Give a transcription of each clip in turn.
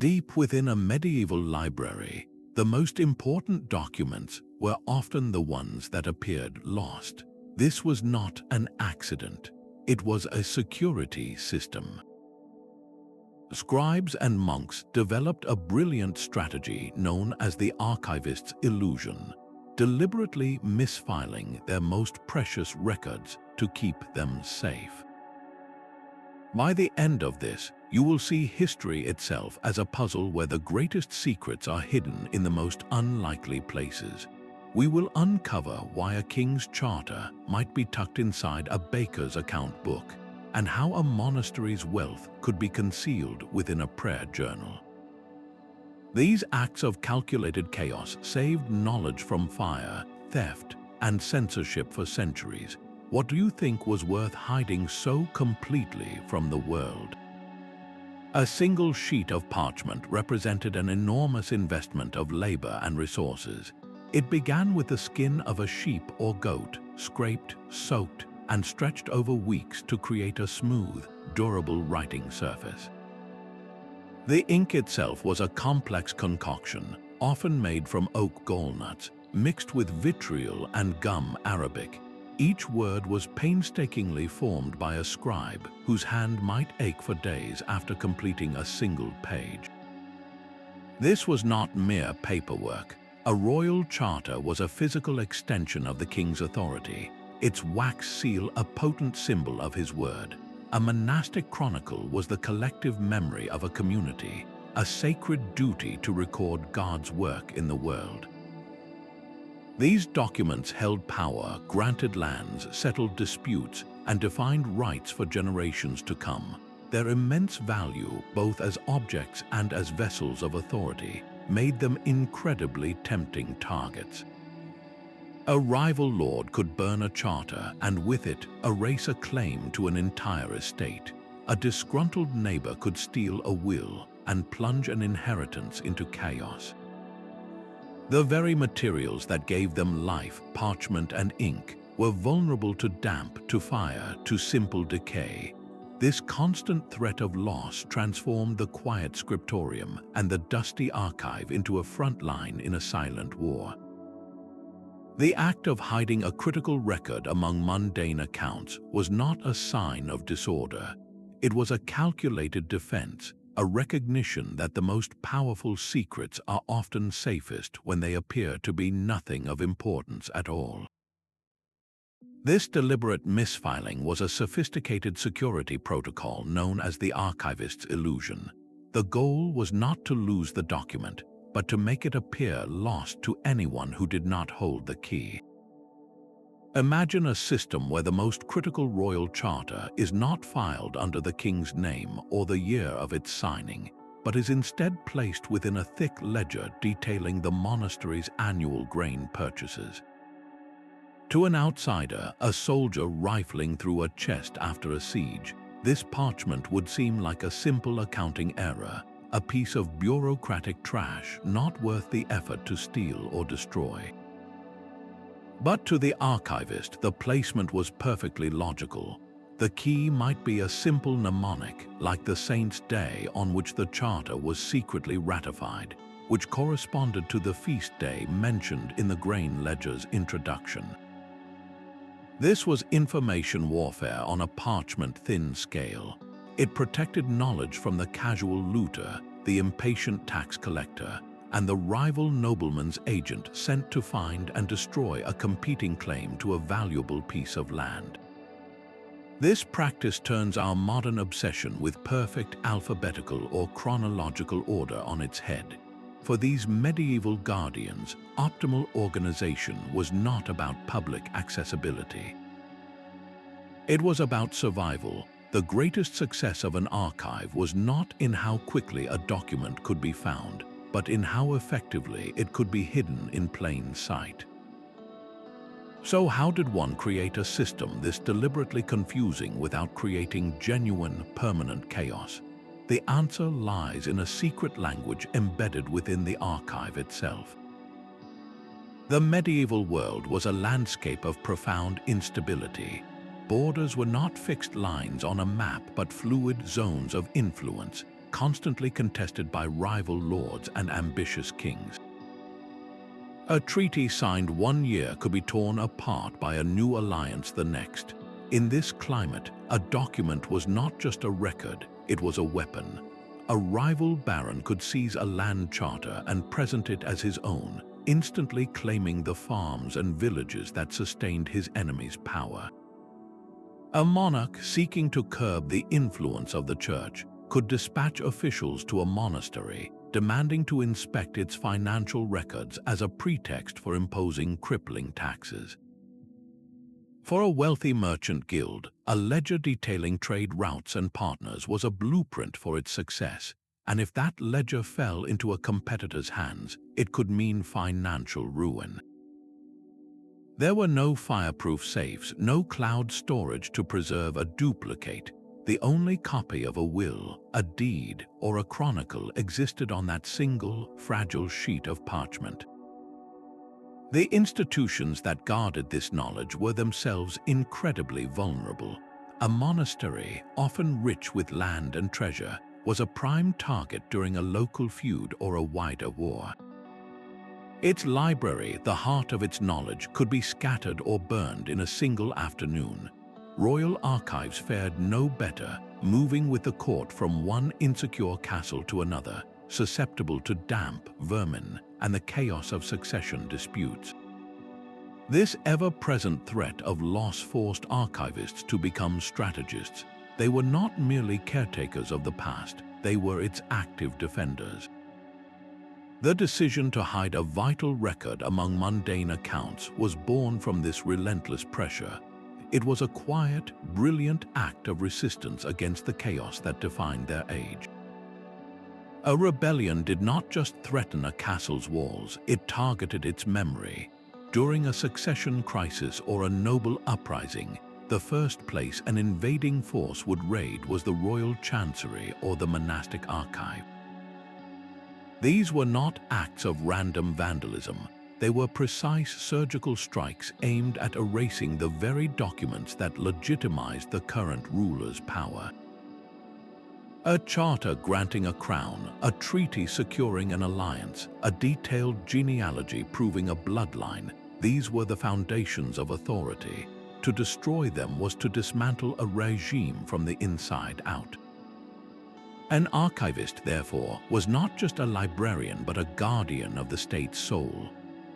Deep within a medieval library, the most important documents were often the ones that appeared lost. This was not an accident. It was a security system. Scribes and monks developed a brilliant strategy known as the Archivist's illusion, deliberately misfiling their most precious records to keep them safe. By the end of this, you will see history itself as a puzzle where the greatest secrets are hidden in the most unlikely places. We will uncover why a king's charter might be tucked inside a baker's account book, and how a monastery's wealth could be concealed within a prayer journal. These acts of calculated chaos saved knowledge from fire, theft, and censorship for centuries. What do you think was worth hiding so completely from the world? A single sheet of parchment represented an enormous investment of labor and resources. It began with the skin of a sheep or goat, scraped, soaked, and stretched over weeks to create a smooth, durable writing surface. The ink itself was a complex concoction, often made from oak gallnuts, mixed with vitriol and gum arabic. Each word was painstakingly formed by a scribe whose hand might ache for days after completing a single page. This was not mere paperwork. A royal charter was a physical extension of the king's authority, its wax seal a potent symbol of his word. A monastic chronicle was the collective memory of a community, a sacred duty to record God's work in the world. These documents held power, granted lands, settled disputes, and defined rights for generations to come. Their immense value, both as objects and as vessels of authority, made them incredibly tempting targets. A rival lord could burn a charter and with it erase a claim to an entire estate. A disgruntled neighbor could steal a will and plunge an inheritance into chaos. The very materials that gave them life, parchment and ink, were vulnerable to damp, to fire, to simple decay. This constant threat of loss transformed the quiet scriptorium and the dusty archive into a front line in a silent war. The act of hiding a critical record among mundane accounts was not a sign of disorder. It was a calculated defense, a recognition that the most powerful secrets are often safest when they appear to be nothing of importance at all. This deliberate misfiling was a sophisticated security protocol known as the Archivist's illusion. The goal was not to lose the document, but to make it appear lost to anyone who did not hold the key. Imagine a system where the most critical royal charter is not filed under the king's name or the year of its signing, but is instead placed within a thick ledger detailing the monastery's annual grain purchases. To an outsider, a soldier rifling through a chest after a siege, this parchment would seem like a simple accounting error, a piece of bureaucratic trash not worth the effort to steal or destroy. But to the archivist, the placement was perfectly logical. The key might be a simple mnemonic, like the saint's day on which the charter was secretly ratified, which corresponded to the feast day mentioned in the grain ledger's introduction. This was information warfare on a parchment-thin scale. It protected knowledge from the casual looter, the impatient tax collector, and the rival nobleman's agent sent to find and destroy a competing claim to a valuable piece of land. This practice turns our modern obsession with perfect alphabetical or chronological order on its head. For these medieval guardians, optimal organization was not about public accessibility. It was about survival. The greatest success of an archive was not in how quickly a document could be found, but in how effectively it could be hidden in plain sight. So how did one create a system this deliberately confusing without creating genuine, permanent chaos? The answer lies in a secret language embedded within the archive itself. The medieval world was a landscape of profound instability. Borders were not fixed lines on a map but fluid zones of influence. constantly contested by rival lords and ambitious kings. A treaty signed one year could be torn apart by a new alliance the next. In this climate, a document was not just a record, it was a weapon. A rival baron could seize a land charter and present it as his own, instantly claiming the farms and villages that sustained his enemy's power. A monarch seeking to curb the influence of the church could dispatch officials to a monastery, demanding to inspect its financial records as a pretext for imposing crippling taxes. For a wealthy merchant guild, a ledger detailing trade routes and partners was a blueprint for its success, and if that ledger fell into a competitor's hands, it could mean financial ruin. There were no fireproof safes, no cloud storage to preserve a duplicate. The only copy of a will, a deed, or a chronicle existed on that single, fragile sheet of parchment. The institutions that guarded this knowledge were themselves incredibly vulnerable. A monastery, often rich with land and treasure, was a prime target during a local feud or a wider war. Its library, the heart of its knowledge, could be scattered or burned in a single afternoon. Royal archives fared no better, moving with the court from one insecure castle to another, susceptible to damp, vermin, and the chaos of succession disputes. This ever-present threat of loss forced archivists to become strategists. They were not merely caretakers of the past, they were its active defenders. The decision to hide a vital record among mundane accounts was born from this relentless pressure. It was a quiet, brilliant act of resistance against the chaos that defined their age. A rebellion did not just threaten a castle's walls, it targeted its memory. During a succession crisis or a noble uprising, the first place an invading force would raid was the royal chancery or the monastic archive. These were not acts of random vandalism. They were precise surgical strikes aimed at erasing the very documents that legitimized the current ruler's power. A charter granting a crown, a treaty securing an alliance, a detailed genealogy proving a bloodline, these were the foundations of authority. To destroy them was to dismantle a regime from the inside out. An archivist, therefore, was not just a librarian but a guardian of the state's soul.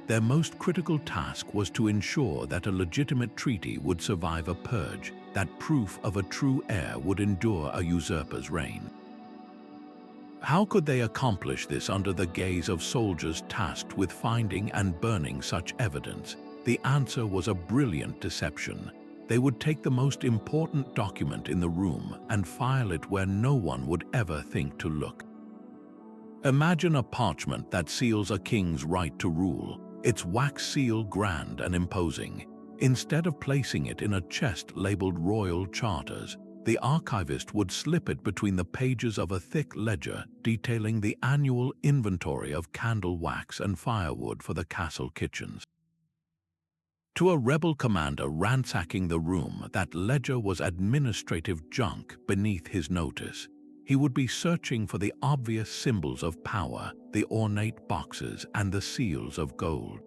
Their most critical task was to ensure that a legitimate treaty would survive a purge, that proof of a true heir would endure a usurper's reign. How could they accomplish this under the gaze of soldiers tasked with finding and burning such evidence? The answer was a brilliant deception. They would take the most important document in the room and file it where no one would ever think to look. Imagine a parchment that seals a king's right to rule, its wax seal grand and imposing. Instead of placing it in a chest labeled Royal Charters, the archivist would slip it between the pages of a thick ledger detailing the annual inventory of candle wax and firewood for the castle kitchens. To a rebel commander ransacking the room, that ledger was administrative junk beneath his notice. He would be searching for the obvious symbols of power, the ornate boxes, and the seals of gold.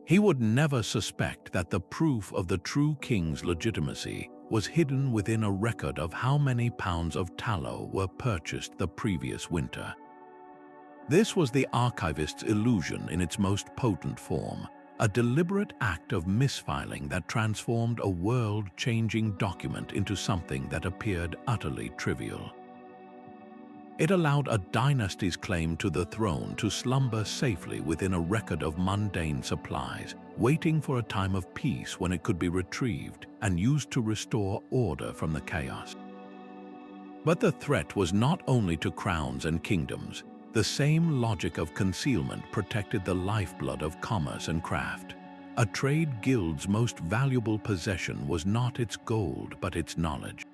He would never suspect that the proof of the true king's legitimacy was hidden within a record of how many pounds of tallow were purchased the previous winter. This was the archivist's illusion in its most potent form, a deliberate act of misfiling that transformed a world-changing document into something that appeared utterly trivial. It allowed a dynasty's claim to the throne to slumber safely within a record of mundane supplies, waiting for a time of peace when it could be retrieved and used to restore order from the chaos. But the threat was not only to crowns and kingdoms. The same logic of concealment protected the lifeblood of commerce and craft. A trade guild's most valuable possession was not its gold but its knowledge.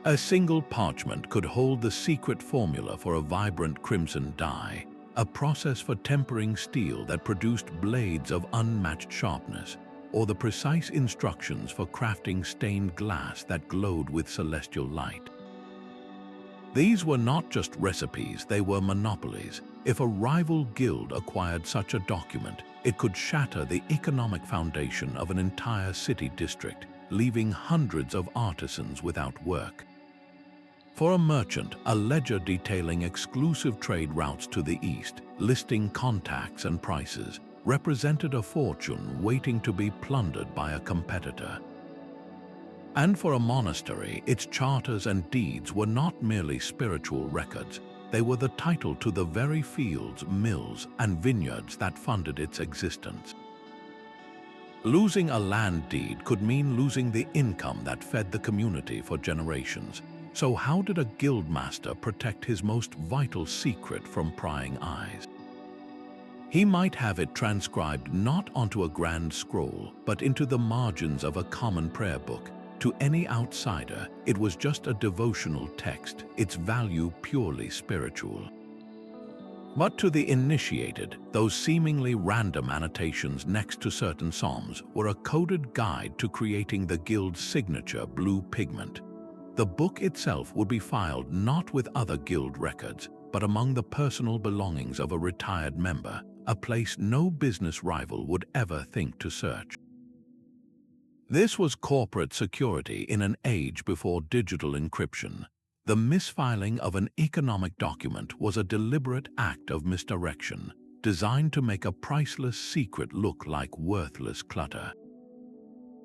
A single parchment could hold the secret formula for a vibrant crimson dye, a process for tempering steel that produced blades of unmatched sharpness, or the precise instructions for crafting stained glass that glowed with celestial light. These were not just recipes, they were monopolies. If a rival guild acquired such a document, it could shatter the economic foundation of an entire city district, leaving hundreds of artisans without work. For a merchant, a ledger detailing exclusive trade routes to the east, listing contacts and prices, represented a fortune waiting to be plundered by a competitor. And for a monastery, its charters and deeds were not merely spiritual records. They were the title to the very fields, mills, and vineyards that funded its existence. Losing a land deed could mean losing the income that fed the community for generations. So how did a guildmaster protect his most vital secret from prying eyes? He might have it transcribed not onto a grand scroll, but into the margins of a common prayer book. To any outsider, it was just a devotional text, its value purely spiritual. But to the initiated, those seemingly random annotations next to certain psalms were a coded guide to creating the guild's signature blue pigment. The book itself would be filed not with other guild records, but among the personal belongings of a retired member, a place no business rival would ever think to search. This was corporate security in an age before digital encryption. The misfiling of an economic document was a deliberate act of misdirection, designed to make a priceless secret look like worthless clutter.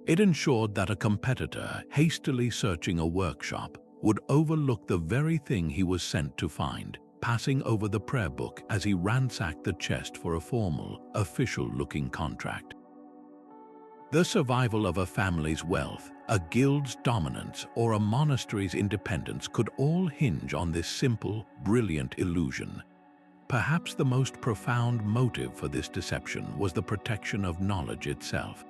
It ensured that a competitor, hastily searching a workshop, would overlook the very thing he was sent to find, passing over the prayer book as he ransacked the chest for a formal, official-looking contract. The survival of a family's wealth, a guild's dominance, or a monastery's independence could all hinge on this simple, brilliant illusion. Perhaps the most profound motive for this deception was the protection of knowledge itself.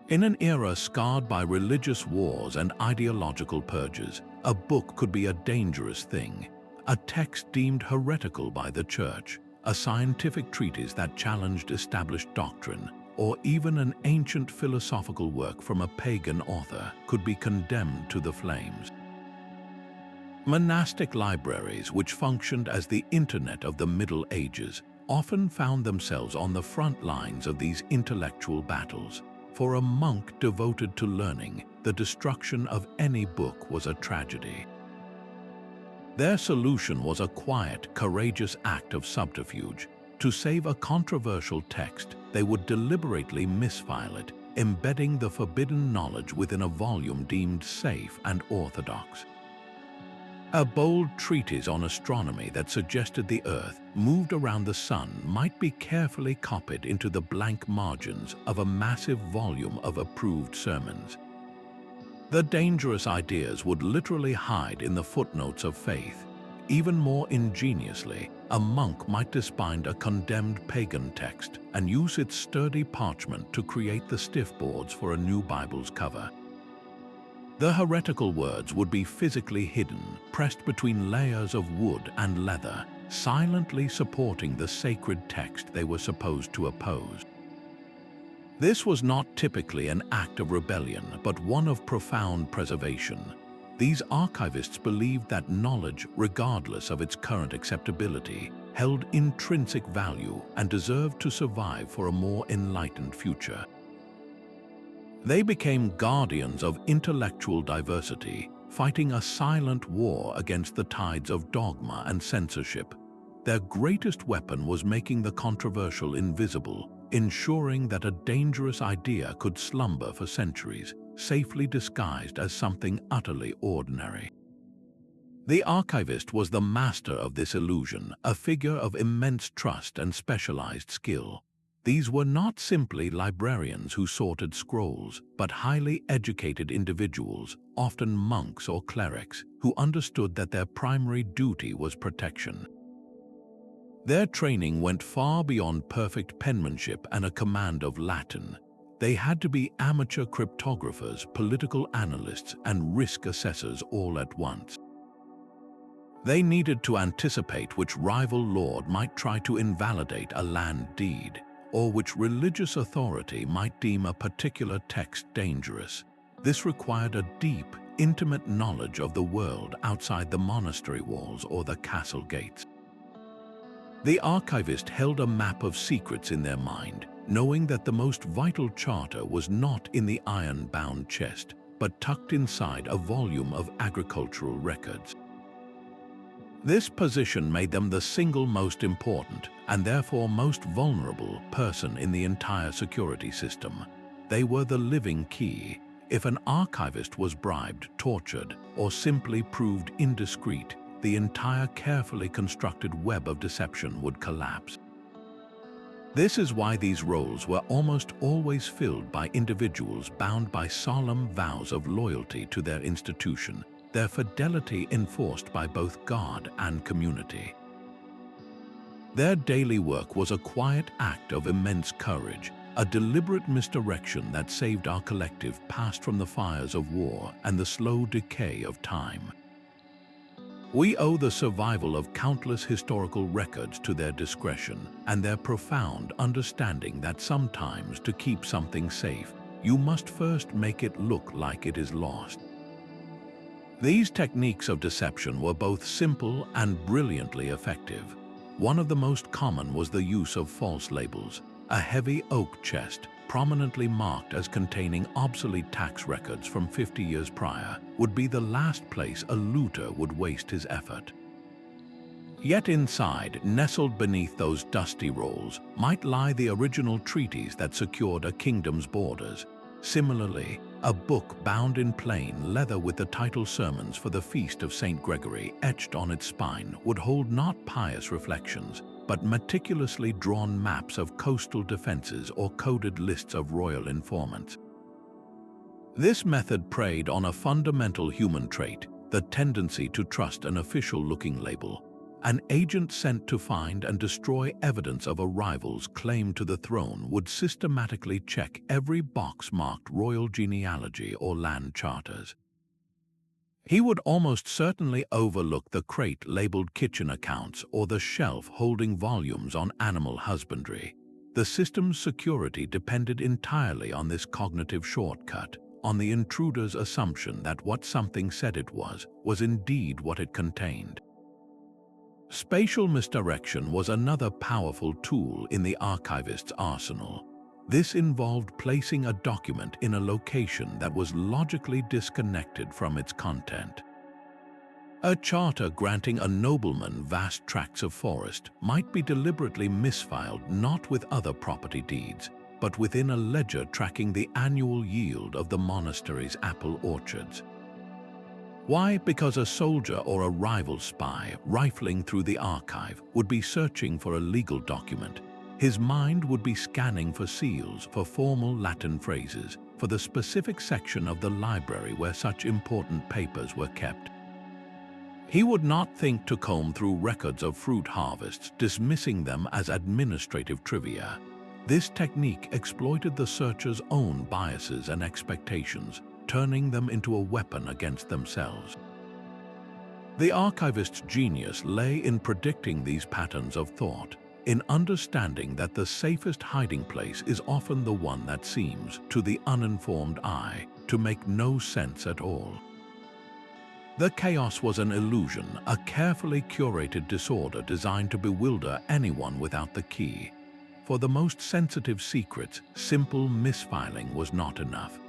In an era scarred by religious wars and ideological purges, a book could be a dangerous thing. A text deemed heretical by the church, a scientific treatise that challenged established doctrine, or even an ancient philosophical work from a pagan author could be condemned to the flames. Monastic libraries, which functioned as the internet of the Middle Ages, often found themselves on the front lines of these intellectual battles. For a monk devoted to learning, the destruction of any book was a tragedy. Their solution was a quiet, courageous act of subterfuge. To save a controversial text, they would deliberately misfile it, embedding the forbidden knowledge within a volume deemed safe and orthodox. A bold treatise on astronomy that suggested the Earth moved around the Sun might be carefully copied into the blank margins of a massive volume of approved sermons. The dangerous ideas would literally hide in the footnotes of faith. Even more ingeniously, a monk might disbind a condemned pagan text and use its sturdy parchment to create the stiff boards for a new Bible's cover. The heretical words would be physically hidden, pressed between layers of wood and leather, silently supporting the sacred text they were supposed to oppose. This was not typically an act of rebellion, but one of profound preservation. These archivists believed that knowledge, regardless of its current acceptability, held intrinsic value and deserved to survive for a more enlightened future. They became guardians of intellectual diversity, fighting a silent war against the tides of dogma and censorship. Their greatest weapon was making the controversial invisible, ensuring that a dangerous idea could slumber for centuries, safely disguised as something utterly ordinary. The archivist was the master of this illusion, a figure of immense trust and specialized skill. These were not simply librarians who sorted scrolls, but highly educated individuals, often monks or clerics, who understood that their primary duty was protection. Their training went far beyond perfect penmanship and a command of Latin. They had to be amateur cryptographers, political analysts, and risk assessors all at once. They needed to anticipate which rival lord might try to invalidate a land deed, or which religious authority might deem a particular text dangerous. This required a deep, intimate knowledge of the world outside the monastery walls or the castle gates. The archivist held a map of secrets in their mind, knowing that the most vital charter was not in the iron-bound chest, but tucked inside a volume of agricultural records. This position made them the single most important, and therefore most vulnerable, person in the entire security system. They were the living key. If an archivist was bribed, tortured, or simply proved indiscreet, the entire carefully constructed web of deception would collapse. This is why these roles were almost always filled by individuals bound by solemn vows of loyalty to their institution, their fidelity enforced by both God and community. Their daily work was a quiet act of immense courage, a deliberate misdirection that saved our collective past from the fires of war and the slow decay of time. We owe the survival of countless historical records to their discretion and their profound understanding that sometimes to keep something safe, you must first make it look like it is lost. These techniques of deception were both simple and brilliantly effective. One of the most common was the use of false labels. A heavy oak chest, prominently marked as containing obsolete tax records from 50 years prior, would be the last place a looter would waste his effort. Yet inside, nestled beneath those dusty rolls, might lie the original treaties that secured a kingdom's borders. Similarly, a book bound in plain leather with the title Sermons for the Feast of St. Gregory etched on its spine would hold not pious reflections, but meticulously drawn maps of coastal defenses or coded lists of royal informants. This method preyed on a fundamental human trait, the tendency to trust an official-looking label. An agent sent to find and destroy evidence of a rival's claim to the throne would systematically check every box marked royal genealogy or land charters. He would almost certainly overlook the crate labeled kitchen accounts or the shelf holding volumes on animal husbandry. The system's security depended entirely on this cognitive shortcut, on the intruder's assumption that what something said it was indeed what it contained. Spatial misdirection was another powerful tool in the archivist's arsenal. This involved placing a document in a location that was logically disconnected from its content. A charter granting a nobleman vast tracts of forest might be deliberately misfiled not with other property deeds, but within a ledger tracking the annual yield of the monastery's apple orchards. Why? Because a soldier or a rival spy rifling through the archive would be searching for a legal document. His mind would be scanning for seals, for formal Latin phrases, for the specific section of the library where such important papers were kept. He would not think to comb through records of fruit harvests, dismissing them as administrative trivia. This technique exploited the searcher's own biases and expectations, turning them into a weapon against themselves. The archivist's genius lay in predicting these patterns of thought, in understanding that the safest hiding place is often the one that seems, to the uninformed eye, to make no sense at all. The chaos was an illusion, a carefully curated disorder designed to bewilder anyone without the key. For the most sensitive secrets, simple misfiling was not enough.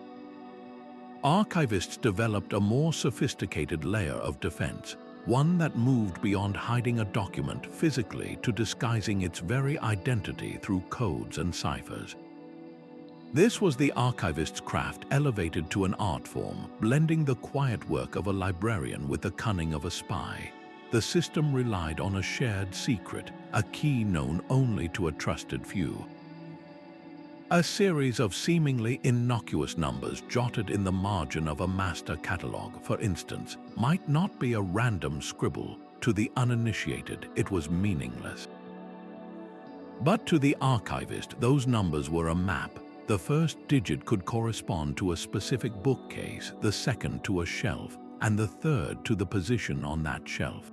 Archivists developed a more sophisticated layer of defense, one that moved beyond hiding a document physically to disguising its very identity through codes and ciphers. This was the archivist's craft elevated to an art form, blending the quiet work of a librarian with the cunning of a spy. The system relied on a shared secret, a key known only to a trusted few. A series of seemingly innocuous numbers jotted in the margin of a master catalogue, for instance, might not be a random scribble. To the uninitiated, it was meaningless. But to the archivist, those numbers were a map. The first digit could correspond to a specific bookcase, the second to a shelf, and the third to the position on that shelf.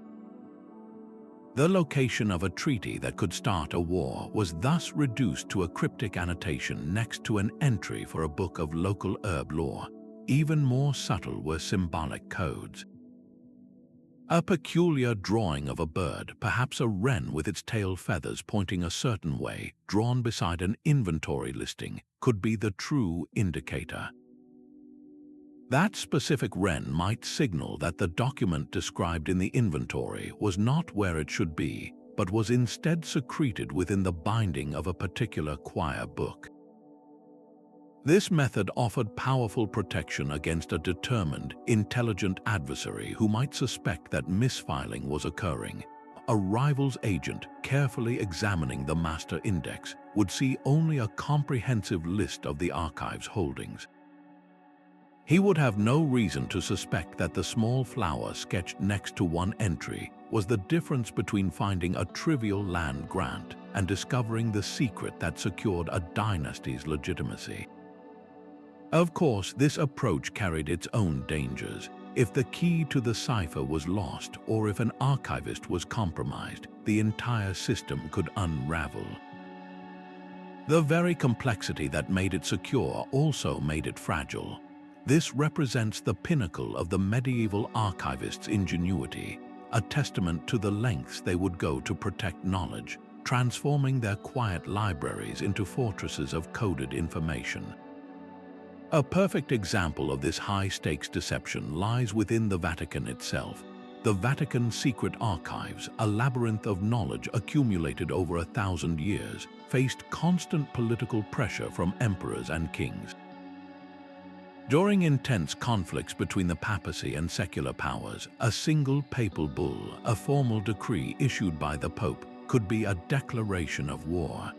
The location of a treaty that could start a war was thus reduced to a cryptic annotation next to an entry for a book of local herb lore. Even more subtle were symbolic codes. A peculiar drawing of a bird, perhaps a wren with its tail feathers pointing a certain way, drawn beside an inventory listing, could be the true indicator. That specific wren might signal that the document described in the inventory was not where it should be, but was instead secreted within the binding of a particular choir book. This method offered powerful protection against a determined, intelligent adversary who might suspect that misfiling was occurring. A rival's agent, carefully examining the master index, would see only a comprehensive list of the archive's holdings. He would have no reason to suspect that the small flower sketched next to one entry was the difference between finding a trivial land grant and discovering the secret that secured a dynasty's legitimacy. Of course, this approach carried its own dangers. If the key to the cipher was lost or if an archivist was compromised, the entire system could unravel. The very complexity that made it secure also made it fragile. This represents the pinnacle of the medieval archivists' ingenuity, a testament to the lengths they would go to protect knowledge, transforming their quiet libraries into fortresses of coded information. A perfect example of this high-stakes deception lies within the Vatican itself. The Vatican's secret archives, a labyrinth of knowledge accumulated over 1,000 years, faced constant political pressure from emperors and kings. During intense conflicts between the papacy and secular powers, a single papal bull, a formal decree issued by the Pope, could be a declaration of war.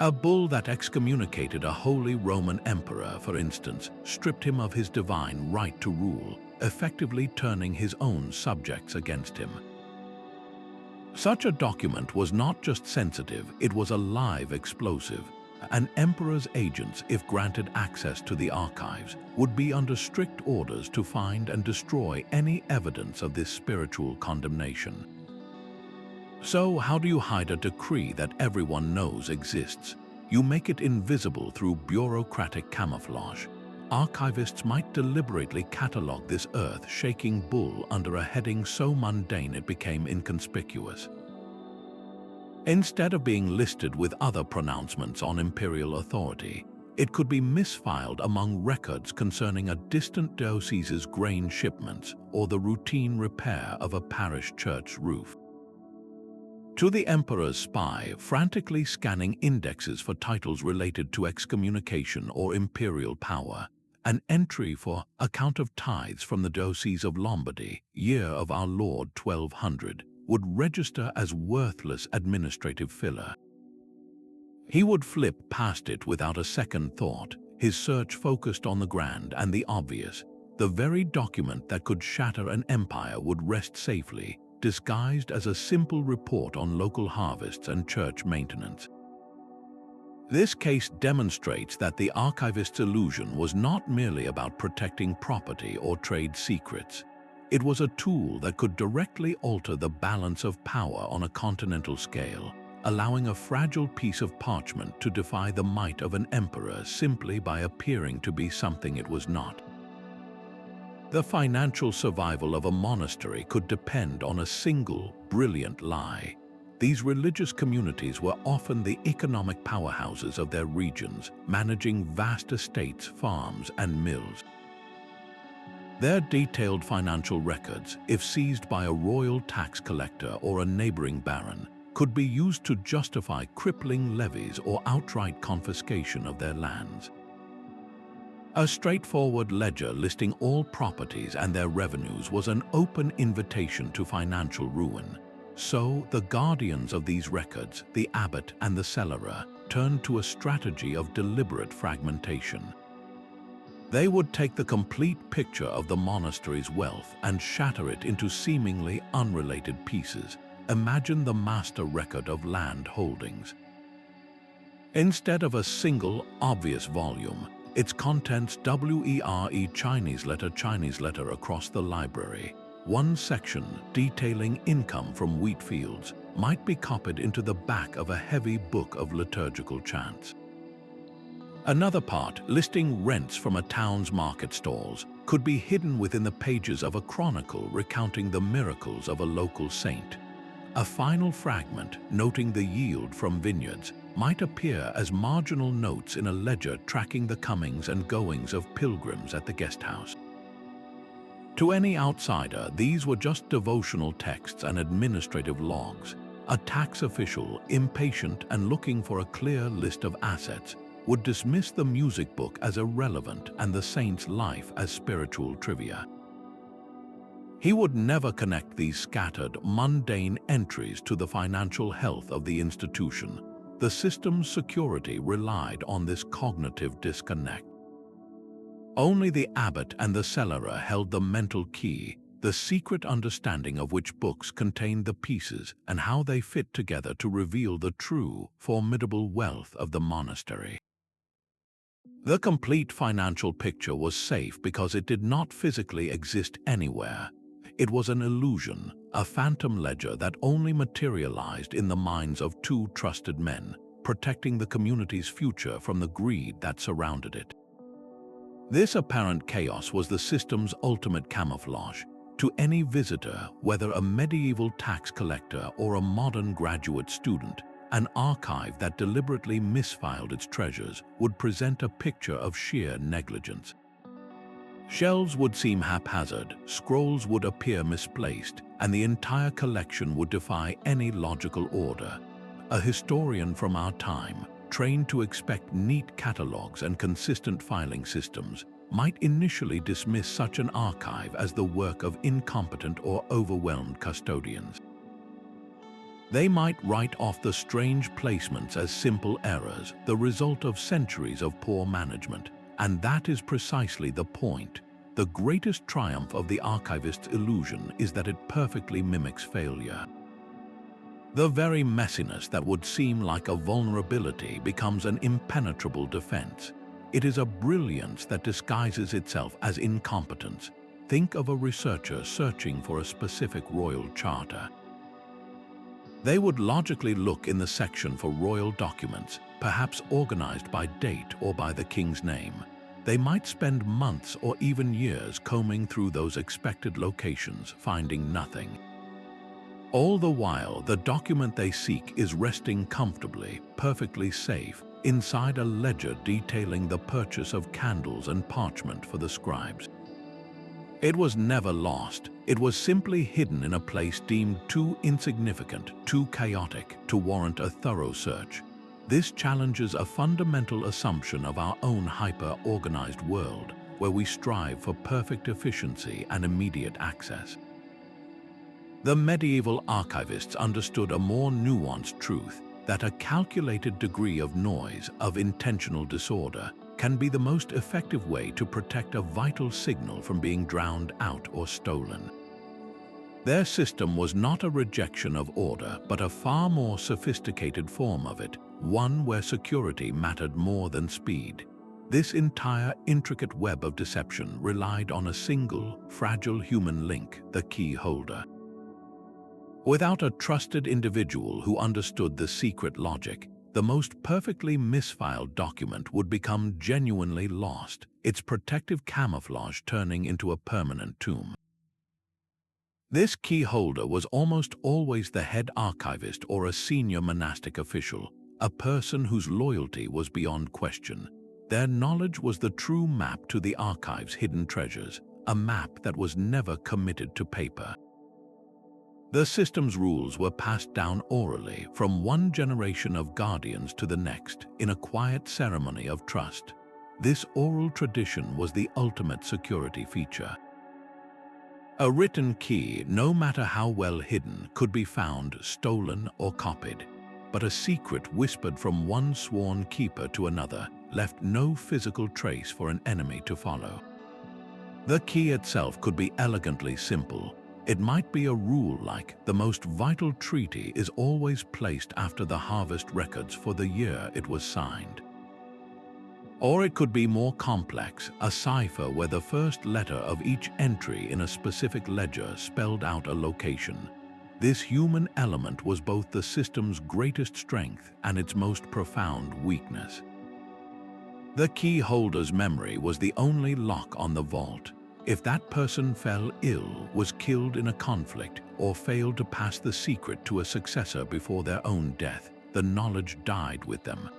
A bull that excommunicated a Holy Roman emperor, for instance, stripped him of his divine right to rule, effectively turning his own subjects against him. Such a document was not just sensitive, it was a live explosive. An emperor's agents, if granted access to the archives, would be under strict orders to find and destroy any evidence of this spiritual condemnation. So, how do you hide a decree that everyone knows exists? You make it invisible through bureaucratic camouflage. Archivists might deliberately catalog this earth-shaking bull under a heading so mundane it became inconspicuous. Instead of being listed with other pronouncements on imperial authority, it could be misfiled among records concerning a distant diocese's grain shipments or the routine repair of a parish church roof. To the emperor's spy, frantically scanning indexes for titles related to excommunication or imperial power, an entry for account of tithes from the Diocese of Lombardy, year of our Lord 1200, would register as worthless administrative filler. He would flip past it without a second thought, his search focused on the grand and the obvious. The very document that could shatter an empire would rest safely, disguised as a simple report on local harvests and church maintenance. This case demonstrates that the archivist's illusion was not merely about protecting property or trade secrets. It was a tool that could directly alter the balance of power on a continental scale, allowing a fragile piece of parchment to defy the might of an emperor simply by appearing to be something it was not. The financial survival of a monastery could depend on a single, brilliant lie. These religious communities were often the economic powerhouses of their regions, managing vast estates, farms, and mills. Their detailed financial records, if seized by a royal tax collector or a neighboring baron, could be used to justify crippling levies or outright confiscation of their lands. A straightforward ledger listing all properties and their revenues was an open invitation to financial ruin. So, the guardians of these records, the abbot and the cellarer, turned to a strategy of deliberate fragmentation. They would take the complete picture of the monastery's wealth and shatter it into seemingly unrelated pieces. Imagine the master record of land holdings. Instead of a single, obvious volume, its contents WERE Chinese letter across the library. One section detailing income from wheat fields might be copied into the back of a heavy book of liturgical chants. Another part, listing rents from a town's market stalls, could be hidden within the pages of a chronicle recounting the miracles of a local saint. A final fragment, noting the yield from vineyards, might appear as marginal notes in a ledger tracking the comings and goings of pilgrims at the guest house. To any outsider, these were just devotional texts and administrative logs. A tax official, impatient and looking for a clear list of assets, would dismiss the music book as irrelevant and the saint's life as spiritual trivia. He would never connect these scattered, mundane entries to the financial health of the institution. The system's security relied on this cognitive disconnect. Only the abbot and the cellarer held the mental key, the secret understanding of which books contained the pieces and how they fit together to reveal the true, formidable wealth of the monastery. The complete financial picture was safe because it did not physically exist anywhere. It was an illusion, a phantom ledger that only materialized in the minds of two trusted men, protecting the community's future from the greed that surrounded it. This apparent chaos was the system's ultimate camouflage. To any visitor, whether a medieval tax collector or a modern graduate student, an archive that deliberately misfiled its treasures would present a picture of sheer negligence. Shelves would seem haphazard, scrolls would appear misplaced, and the entire collection would defy any logical order. A historian from our time, trained to expect neat catalogues and consistent filing systems, might initially dismiss such an archive as the work of incompetent or overwhelmed custodians. They might write off the strange placements as simple errors, the result of centuries of poor management. And that is precisely the point. The greatest triumph of the archivist's illusion is that it perfectly mimics failure. The very messiness that would seem like a vulnerability becomes an impenetrable defense. It is a brilliance that disguises itself as incompetence. Think of a researcher searching for a specific royal charter. They would logically look in the section for royal documents, perhaps organized by date or by the king's name. They might spend months or even years combing through those expected locations, finding nothing. All the while, the document they seek is resting comfortably, perfectly safe, inside a ledger detailing the purchase of candles and parchment for the scribes. It was never lost. It was simply hidden in a place deemed too insignificant, too chaotic to warrant a thorough search. This challenges a fundamental assumption of our own hyper-organized world, where we strive for perfect efficiency and immediate access. The medieval archivists understood a more nuanced truth, that a calculated degree of noise, of intentional disorder, can be the most effective way to protect a vital signal from being drowned out or stolen. Their system was not a rejection of order, but a far more sophisticated form of it, one where security mattered more than speed. This entire intricate web of deception relied on a single, fragile human link, the key holder. Without a trusted individual who understood the secret logic, the most perfectly misfiled document would become genuinely lost, its protective camouflage turning into a permanent tomb. This key holder was almost always the head archivist or a senior monastic official, a person whose loyalty was beyond question. Their knowledge was the true map to the archive's hidden treasures, a map that was never committed to paper. The system's rules were passed down orally from one generation of guardians to the next in a quiet ceremony of trust. This oral tradition was the ultimate security feature. A written key, no matter how well hidden, could be found, stolen, or copied. But a secret whispered from one sworn keeper to another left no physical trace for an enemy to follow. The key itself could be elegantly simple. It might be a rule like, the most vital treaty is always placed after the harvest records for the year it was signed. Or it could be more complex, a cipher where the first letter of each entry in a specific ledger spelled out a location. This human element was both the system's greatest strength and its most profound weakness. The key holder's memory was the only lock on the vault. If that person fell ill, was killed in a conflict, or failed to pass the secret to a successor before their own death, the knowledge died with them.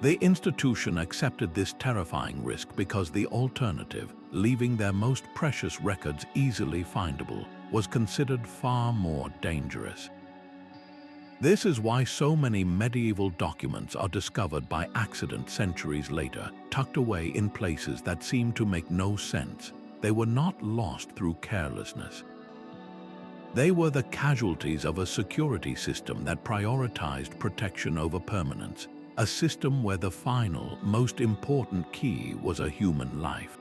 The institution accepted this terrifying risk because the alternative, leaving their most precious records easily findable, was considered far more dangerous. This is why so many medieval documents are discovered by accident centuries later, tucked away in places that seem to make no sense. They were not lost through carelessness. They were the casualties of a security system that prioritized protection over permanence, a system where the final, most important key was a human life.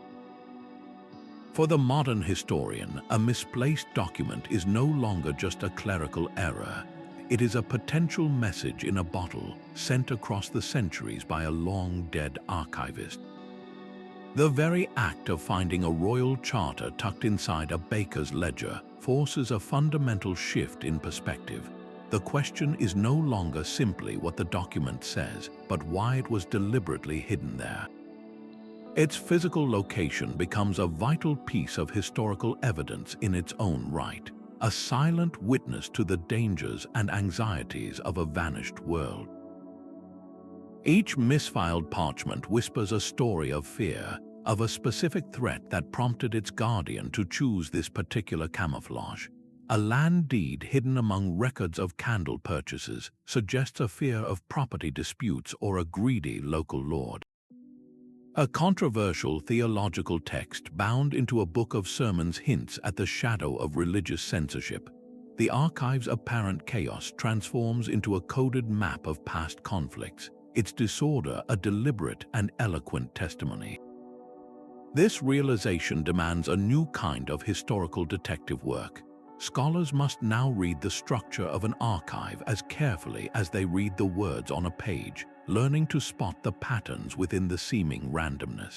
For the modern historian, a misplaced document is no longer just a clerical error. It is a potential message in a bottle sent across the centuries by a long-dead archivist. The very act of finding a royal charter tucked inside a baker's ledger forces a fundamental shift in perspective. The question is no longer simply what the document says, but why it was deliberately hidden there. Its physical location becomes a vital piece of historical evidence in its own right, a silent witness to the dangers and anxieties of a vanished world. Each misfiled parchment whispers a story of fear, of a specific threat that prompted its guardian to choose this particular camouflage. A land deed hidden among records of candle purchases suggests a fear of property disputes or a greedy local lord. A controversial theological text bound into a book of sermons hints at the shadow of religious censorship. The archive's apparent chaos transforms into a coded map of past conflicts, its disorder a deliberate and eloquent testimony. This realization demands a new kind of historical detective work. Scholars must now read the structure of an archive as carefully as they read the words on a page, learning to spot the patterns within the seeming randomness.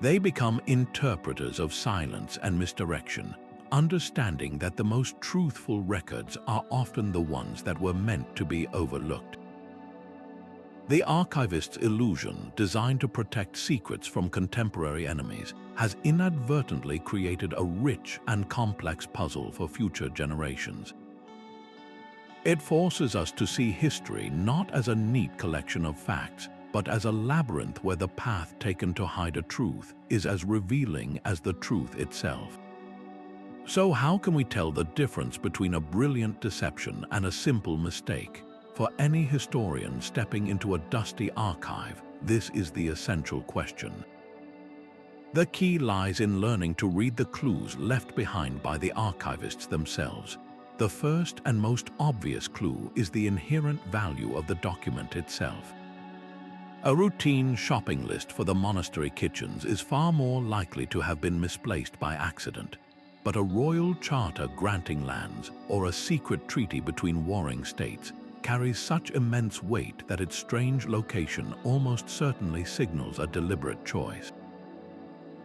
They become interpreters of silence and misdirection, understanding that the most truthful records are often the ones that were meant to be overlooked. The archivist's illusion, designed to protect secrets from contemporary enemies, has inadvertently created a rich and complex puzzle for future generations. It forces us to see history not as a neat collection of facts, but as a labyrinth where the path taken to hide a truth is as revealing as the truth itself. So how can we tell the difference between a brilliant deception and a simple mistake? For any historian stepping into a dusty archive, this is the essential question. The key lies in learning to read the clues left behind by the archivists themselves. The first and most obvious clue is the inherent value of the document itself. A routine shopping list for the monastery kitchens is far more likely to have been misplaced by accident. But a royal charter granting lands or a secret treaty between warring states carries such immense weight that its strange location almost certainly signals a deliberate choice.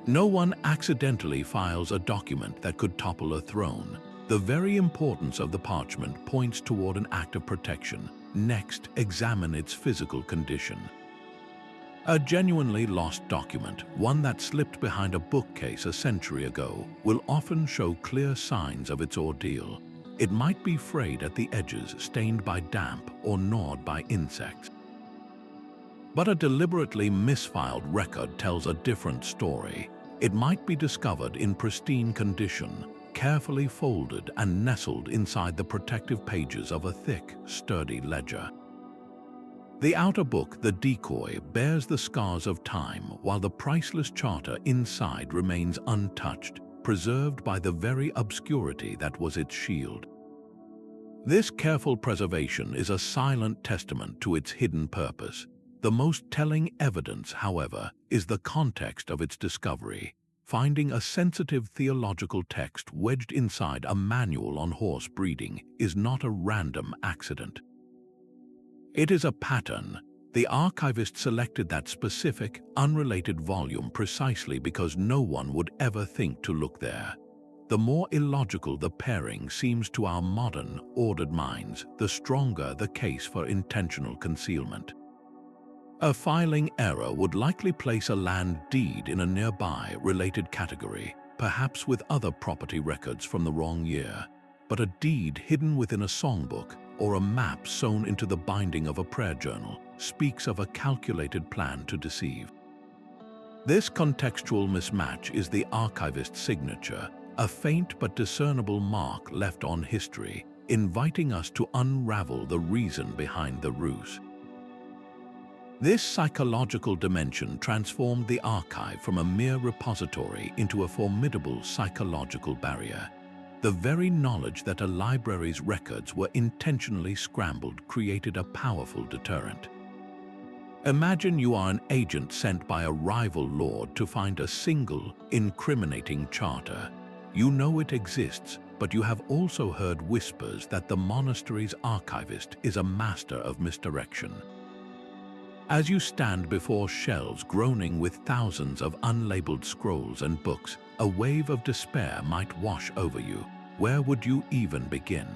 No one accidentally files a document that could topple a throne. The very importance of the parchment points toward an act of protection. Next, examine its physical condition. A genuinely lost document, one that slipped behind a bookcase a century ago, will often show clear signs of its ordeal. It might be frayed at the edges, stained by damp, or gnawed by insects. But a deliberately misfiled record tells a different story. It might be discovered in pristine condition, carefully folded and nestled inside the protective pages of a thick, sturdy ledger. The outer book, the decoy, bears the scars of time, while the priceless charter inside remains untouched, preserved by the very obscurity that was its shield. This careful preservation is a silent testament to its hidden purpose. The most telling evidence, however, is the context of its discovery. Finding a sensitive theological text wedged inside a manual on horse breeding is not a random accident. It is a pattern. The archivist selected that specific, unrelated volume precisely because no one would ever think to look there. The more illogical the pairing seems to our modern, ordered minds, the stronger the case for intentional concealment. A filing error would likely place a land deed in a nearby related category, perhaps with other property records from the wrong year, but a deed hidden within a songbook or a map sewn into the binding of a prayer journal speaks of a calculated plan to deceive. This contextual mismatch is the archivist's signature, a faint but discernible mark left on history, inviting us to unravel the reason behind the ruse. This psychological dimension transformed the archive from a mere repository into a formidable psychological barrier. The very knowledge that a library's records were intentionally scrambled created a powerful deterrent. Imagine you are an agent sent by a rival lord to find a single, incriminating charter. You know it exists, but you have also heard whispers that the monastery's archivist is a master of misdirection. As you stand before shelves groaning with thousands of unlabeled scrolls and books, a wave of despair might wash over you. Where would you even begin?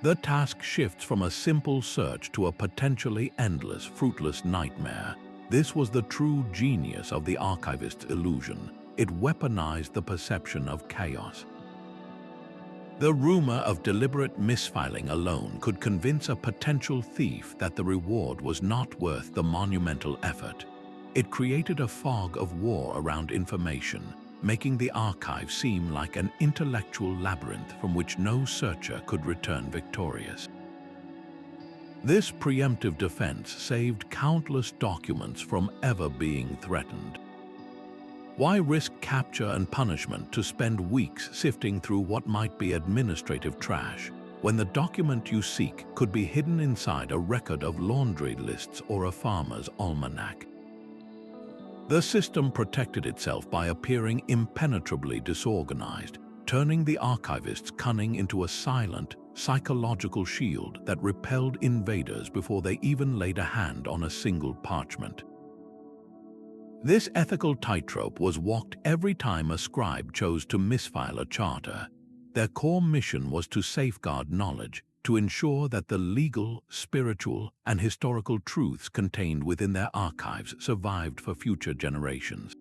The task shifts from a simple search to a potentially endless, fruitless nightmare. This was the true genius of the archivist's illusion. It weaponized the perception of chaos. The rumor of deliberate misfiling alone could convince a potential thief that the reward was not worth the monumental effort. It created a fog of war around information, making the archive seem like an intellectual labyrinth from which no searcher could return victorious. This preemptive defense saved countless documents from ever being threatened. Why risk capture and punishment to spend weeks sifting through what might be administrative trash, when the document you seek could be hidden inside a record of laundry lists or a farmer's almanac? The system protected itself by appearing impenetrably disorganized, turning the archivist's cunning into a silent, psychological shield that repelled invaders before they even laid a hand on a single parchment. This ethical tightrope was walked every time a scribe chose to misfile a charter. Their core mission was to safeguard knowledge, to ensure that the legal, spiritual, and historical truths contained within their archives survived for future generations.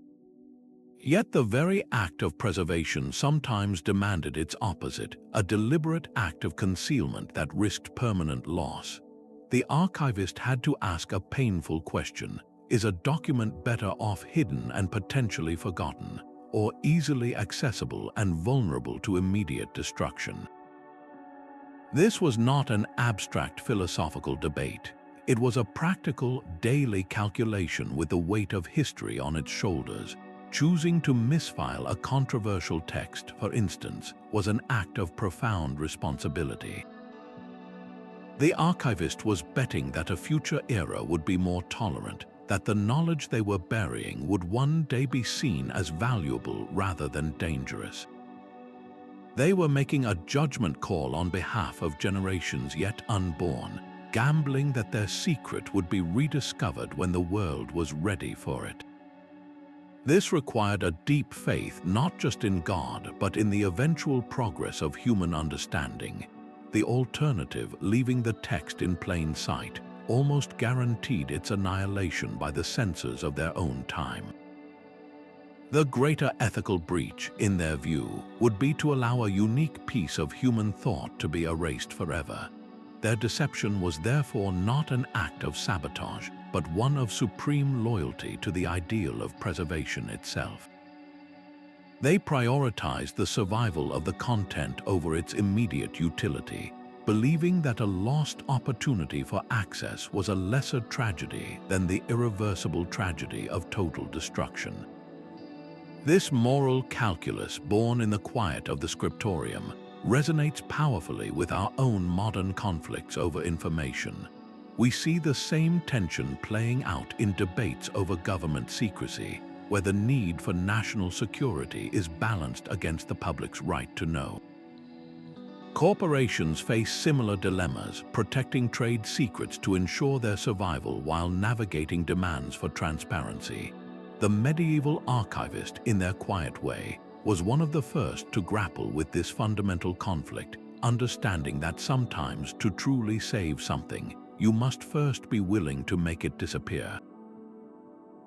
Yet the very act of preservation sometimes demanded its opposite, a deliberate act of concealment that risked permanent loss. The archivist had to ask a painful question: is a document better off hidden and potentially forgotten, or easily accessible and vulnerable to immediate destruction? This was not an abstract philosophical debate. It was a practical, daily calculation with the weight of history on its shoulders. Choosing to misfile a controversial text, for instance, was an act of profound responsibility. The archivist was betting that a future era would be more tolerant, that the knowledge they were burying would one day be seen as valuable rather than dangerous. They were making a judgment call on behalf of generations yet unborn, gambling that their secret would be rediscovered when the world was ready for it. This required a deep faith not just in God, but in the eventual progress of human understanding. The alternative, leaving the text in plain sight, almost guaranteed its annihilation by the censors of their own time. The greater ethical breach, in their view, would be to allow a unique piece of human thought to be erased forever. Their deception was therefore not an act of sabotage, but one of supreme loyalty to the ideal of preservation itself. They prioritized the survival of the content over its immediate utility, believing that a lost opportunity for access was a lesser tragedy than the irreversible tragedy of total destruction. This moral calculus, born in the quiet of the scriptorium, resonates powerfully with our own modern conflicts over information. We see the same tension playing out in debates over government secrecy, where the need for national security is balanced against the public's right to know. Corporations face similar dilemmas, protecting trade secrets to ensure their survival while navigating demands for transparency. The medieval archivist, in their quiet way, was one of the first to grapple with this fundamental conflict, understanding that sometimes to truly save something, you must first be willing to make it disappear.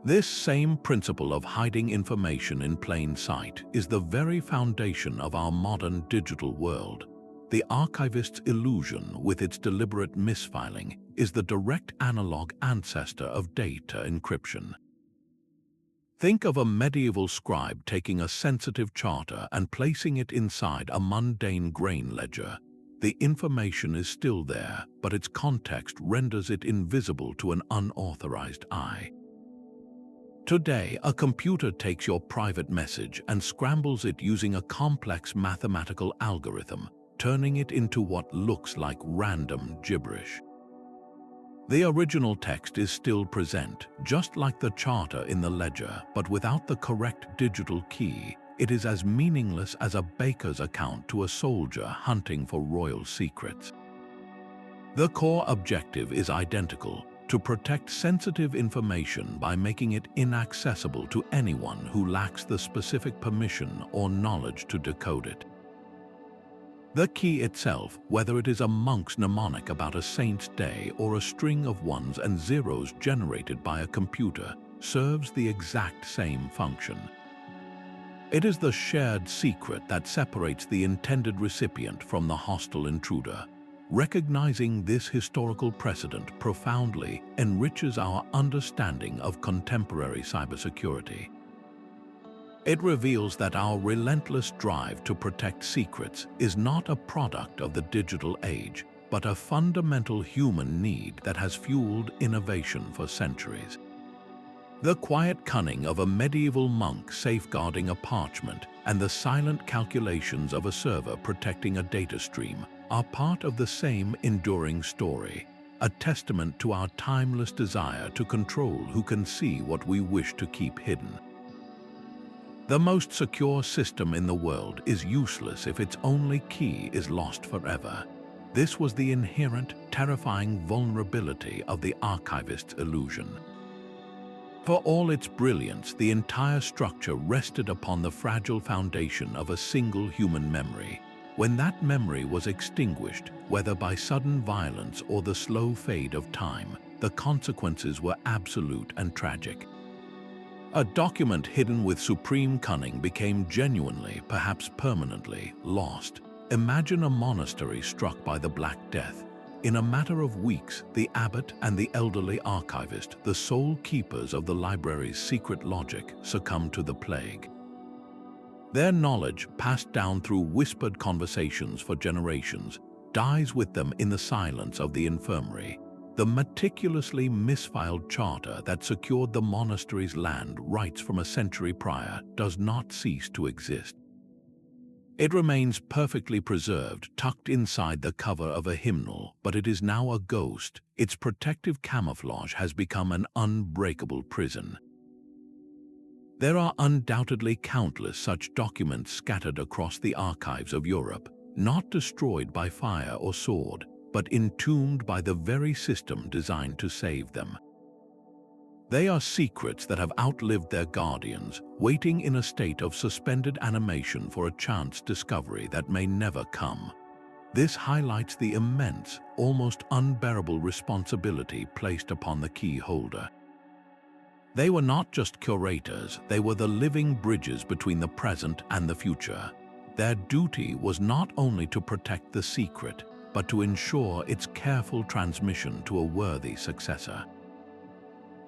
This same principle of hiding information in plain sight is the very foundation of our modern digital world. The archivist's illusion, with its deliberate misfiling, is the direct analog ancestor of data encryption. Think of a medieval scribe taking a sensitive charter and placing it inside a mundane grain ledger. The information is still there, but its context renders it invisible to an unauthorized eye. Today, a computer takes your private message and scrambles it using a complex mathematical algorithm, turning it into what looks like random gibberish. The original text is still present, just like the charter in the ledger, but without the correct digital key. It is as meaningless as a baker's account to a soldier hunting for royal secrets. The core objective is identical: to protect sensitive information by making it inaccessible to anyone who lacks the specific permission or knowledge to decode it. The key itself, whether it is a monk's mnemonic about a saint's day or a string of ones and zeros generated by a computer, serves the exact same function. It is the shared secret that separates the intended recipient from the hostile intruder. Recognizing this historical precedent profoundly enriches our understanding of contemporary cybersecurity. It reveals that our relentless drive to protect secrets is not a product of the digital age, but a fundamental human need that has fueled innovation for centuries. The quiet cunning of a medieval monk safeguarding a parchment and the silent calculations of a server protecting a data stream are part of the same enduring story, a testament to our timeless desire to control who can see what we wish to keep hidden. The most secure system in the world is useless if its only key is lost forever. This was the inherent, terrifying vulnerability of the archivist's illusion. For all its brilliance, the entire structure rested upon the fragile foundation of a single human memory. When that memory was extinguished, whether by sudden violence or the slow fade of time, the consequences were absolute and tragic. A document hidden with supreme cunning became genuinely, perhaps permanently, lost. Imagine a monastery struck by the Black Death. In a matter of weeks, the abbot and the elderly archivist, the sole keepers of the library's secret logic, succumbed to the plague. Their knowledge, passed down through whispered conversations for generations, dies with them in the silence of the infirmary. The meticulously misfiled charter that secured the monastery's land rights from a century prior does not cease to exist. It remains perfectly preserved, tucked inside the cover of a hymnal, but it is now a ghost. Its protective camouflage has become an unbreakable prison. There are undoubtedly countless such documents scattered across the archives of Europe, not destroyed by fire or sword, but entombed by the very system designed to save them. They are secrets that have outlived their guardians, waiting in a state of suspended animation for a chance discovery that may never come. This highlights the immense, almost unbearable responsibility placed upon the key holder. They were not just curators, they were the living bridges between the present and the future. Their duty was not only to protect the secret, but to ensure its careful transmission to a worthy successor.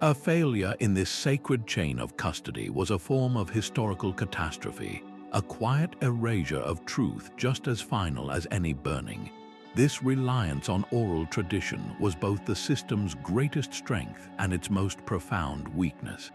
A failure in this sacred chain of custody was a form of historical catastrophe, a quiet erasure of truth just as final as any burning. This reliance on oral tradition was both the system's greatest strength and its most profound weakness.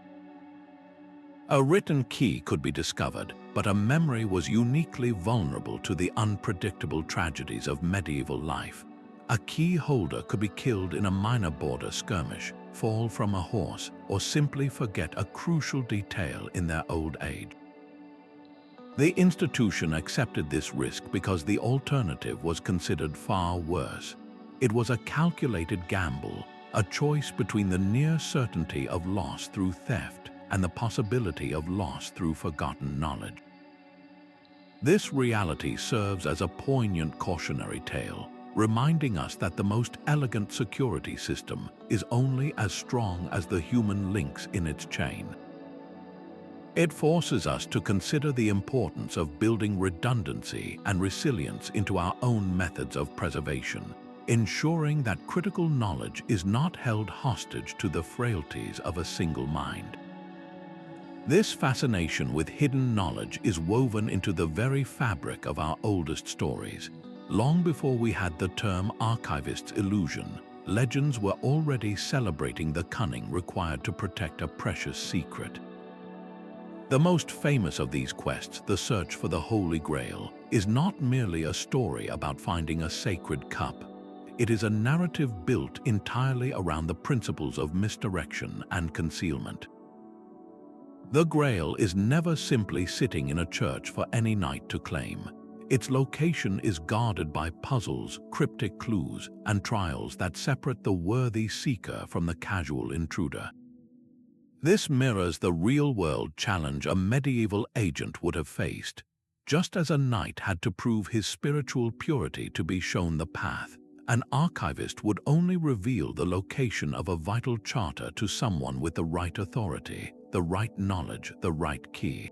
A written key could be discovered, but a memory was uniquely vulnerable to the unpredictable tragedies of medieval life. A key holder could be killed in a minor border skirmish, fall from a horse, or simply forget a crucial detail in their old age. The institution accepted this risk because the alternative was considered far worse. It was a calculated gamble, a choice between the near certainty of loss through theft and the possibility of loss through forgotten knowledge. This reality serves as a poignant cautionary tale. reminding us that the most elegant security system is only as strong as the human links in its chain. It forces us to consider the importance of building redundancy and resilience into our own methods of preservation, ensuring that critical knowledge is not held hostage to the frailties of a single mind. This fascination with hidden knowledge is woven into the very fabric of our oldest stories. Long before we had the term archivist's illusion, legends were already celebrating the cunning required to protect a precious secret. The most famous of these quests, the search for the Holy Grail, is not merely a story about finding a sacred cup. It is a narrative built entirely around the principles of misdirection and concealment. The Grail is never simply sitting in a church for any knight to claim. Its location is guarded by puzzles, cryptic clues, and trials that separate the worthy seeker from the casual intruder. This mirrors the real-world challenge a medieval agent would have faced. Just as a knight had to prove his spiritual purity to be shown the path, an archivist would only reveal the location of a vital charter to someone with the right authority, the right knowledge, the right key.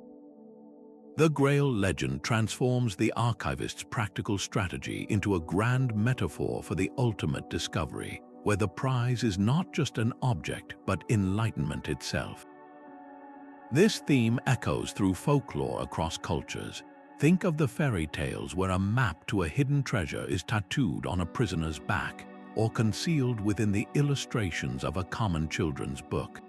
The Grail legend transforms the archivist's practical strategy into a grand metaphor for the ultimate discovery, where the prize is not just an object but enlightenment itself. This theme echoes through folklore across cultures. Think of the fairy tales where a map to a hidden treasure is tattooed on a prisoner's back or concealed within the illustrations of a common children's book.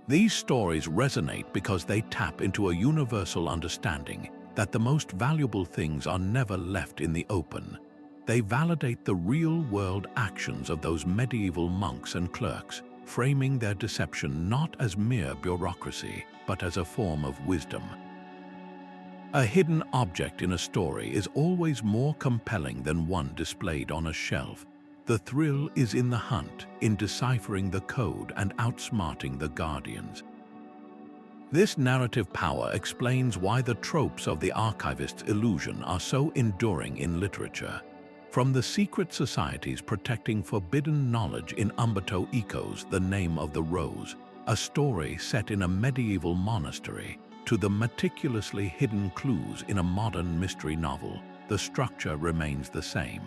These stories resonate because they tap into a universal understanding that the most valuable things are never left in the open. They validate the real-world actions of those medieval monks and clerks, framing their deception not as mere bureaucracy, but as a form of wisdom. A hidden object in a story is always more compelling than one displayed on a shelf. The thrill is in the hunt, in deciphering the code and outsmarting the guardians. This narrative power explains why the tropes of the archivist's illusion are so enduring in literature. From the secret societies protecting forbidden knowledge in Umberto Eco's The Name of the Rose, a story set in a medieval monastery, to the meticulously hidden clues in a modern mystery novel, the structure remains the same.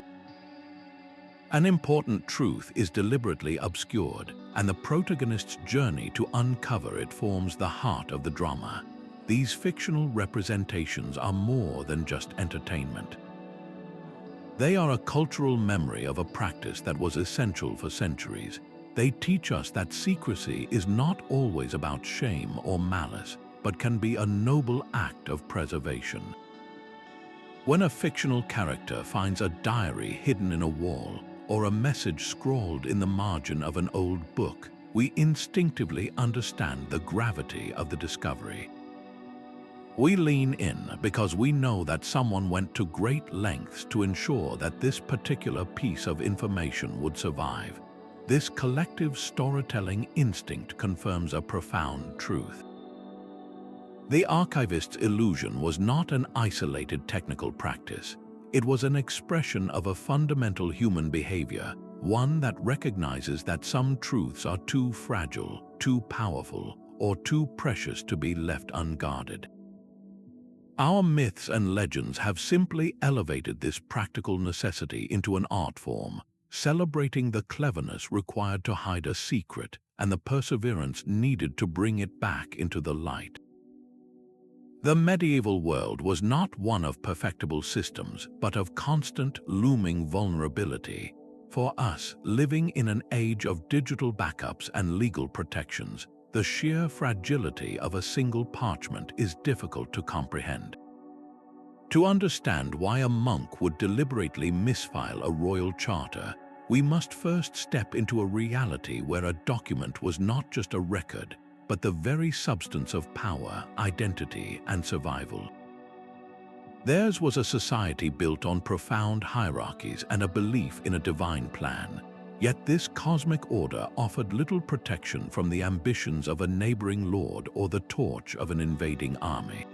An important truth is deliberately obscured, and the protagonist's journey to uncover it forms the heart of the drama. These fictional representations are more than just entertainment. They are a cultural memory of a practice that was essential for centuries. They teach us that secrecy is not always about shame or malice, but can be a noble act of preservation. When a fictional character finds a diary hidden in a wall or a message scrawled in the margin of an old book, we instinctively understand the gravity of the discovery. We lean in because we know that someone went to great lengths to ensure that this particular piece of information would survive. This collective storytelling instinct confirms a profound truth. The archivist's illusion was not an isolated technical practice. It was an expression of a fundamental human behavior, one that recognizes that some truths are too fragile, too powerful, or too precious to be left unguarded. Our myths and legends have simply elevated this practical necessity into an art form, celebrating the cleverness required to hide a secret and the perseverance needed to bring it back into the light. The medieval world was not one of perfectible systems, but of constant, looming vulnerability. For us, living in an age of digital backups and legal protections, the sheer fragility of a single parchment is difficult to comprehend. To understand why a monk would deliberately misfile a royal charter, we must first step into a reality where a document was not just a record, but the very substance of power, identity, and survival. Theirs was a society built on profound hierarchies and a belief in a divine plan. Yet this cosmic order offered little protection from the ambitions of a neighboring lord or the torch of an invading army.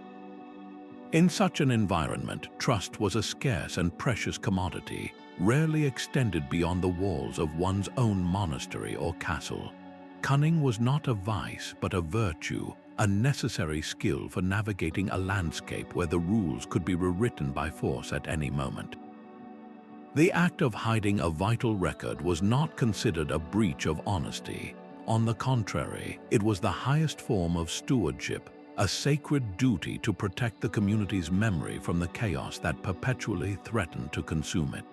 In such an environment, trust was a scarce and precious commodity, rarely extended beyond the walls of one's own monastery or castle. Cunning was not a vice, but a virtue, a necessary skill for navigating a landscape where the rules could be rewritten by force at any moment. The act of hiding a vital record was not considered a breach of honesty. On the contrary, it was the highest form of stewardship, a sacred duty to protect the community's memory from the chaos that perpetually threatened to consume it.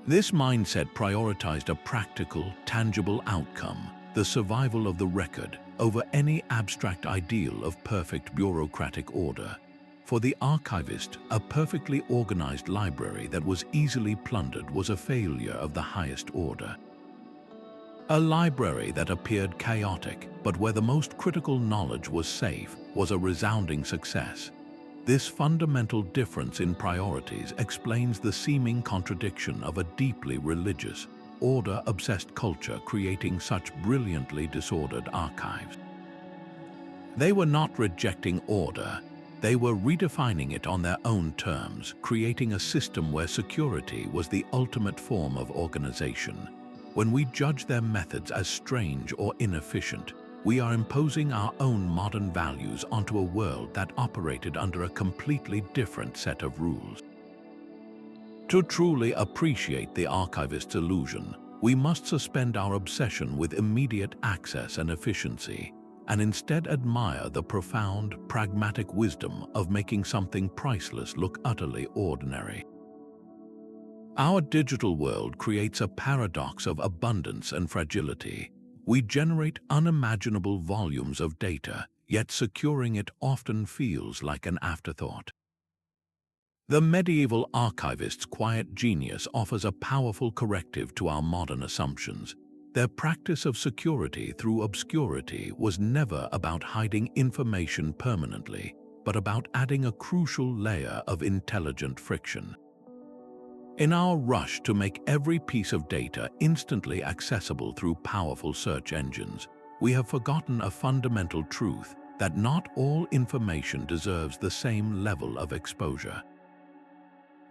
This mindset prioritized a practical, tangible outcome, the survival of the record, over any abstract ideal of perfect bureaucratic order. For the archivist, a perfectly organized library that was easily plundered was a failure of the highest order. A library that appeared chaotic, but where the most critical knowledge was safe, was a resounding success. This fundamental difference in priorities explains the seeming contradiction of a deeply religious, order-obsessed culture creating such brilliantly disordered archives. They were not rejecting order, they were redefining it on their own terms, creating a system where security was the ultimate form of organization. When we judge their methods as strange or inefficient, we are imposing our own modern values onto a world that operated under a completely different set of rules. To truly appreciate the archivist's illusion, we must suspend our obsession with immediate access and efficiency, and instead admire the profound, pragmatic wisdom of making something priceless look utterly ordinary. Our digital world creates a paradox of abundance and fragility. We generate unimaginable volumes of data, yet securing it often feels like an afterthought. The medieval archivist's quiet genius offers a powerful corrective to our modern assumptions. Their practice of security through obscurity was never about hiding information permanently, but about adding a crucial layer of intelligent friction. In our rush to make every piece of data instantly accessible through powerful search engines, we have forgotten a fundamental truth that not all information deserves the same level of exposure.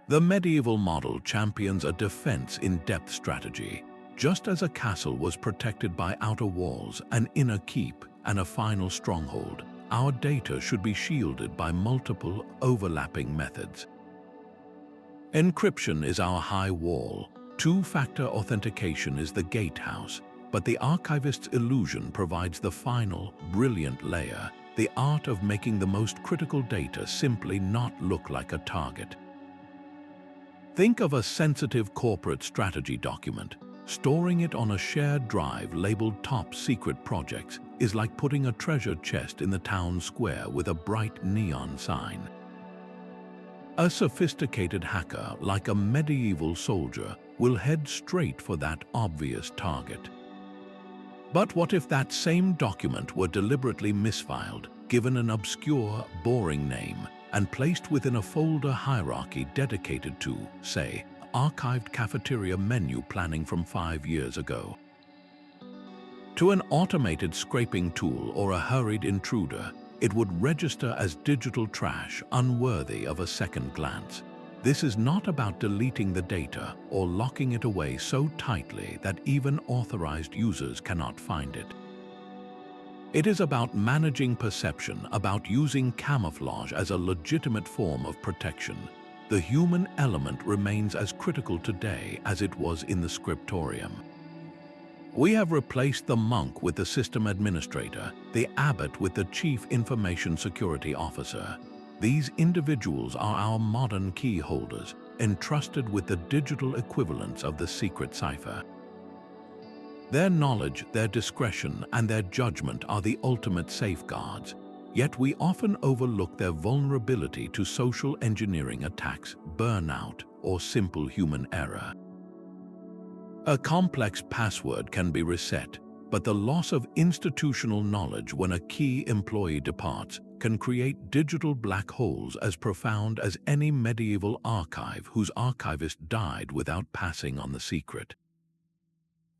The medieval model champions a defense-in-depth strategy. Just as a castle was protected by outer walls, an inner keep, and a final stronghold, our data should be shielded by multiple, overlapping methods. Encryption is our high wall, two-factor authentication is the gatehouse, but the archivist's illusion provides the final, brilliant layer, the art of making the most critical data simply not look like a target. Think of a sensitive corporate strategy document. Storing it on a shared drive labeled Top Secret Projects is like putting a treasure chest in the town square with a bright neon sign. A sophisticated hacker, like a medieval soldier, will head straight for that obvious target. But what if that same document were deliberately misfiled, given an obscure, boring name, and placed within a folder hierarchy dedicated to, say, archived cafeteria menu planning from 5 years ago? To an automated scraping tool or a hurried intruder, it would register as digital trash, unworthy of a second glance. This is not about deleting the data or locking it away so tightly that even authorized users cannot find it. It is about managing perception, about using camouflage as a legitimate form of protection. The human element remains as critical today as it was in the scriptorium. We have replaced the monk with the system administrator, the abbot with the chief information security officer. These individuals are our modern key holders, entrusted with the digital equivalents of the secret cipher. Their knowledge, their discretion, and their judgment are the ultimate safeguards, yet we often overlook their vulnerability to social engineering attacks, burnout, or simple human error. A complex password can be reset, but the loss of institutional knowledge when a key employee departs can create digital black holes as profound as any medieval archive whose archivist died without passing on the secret.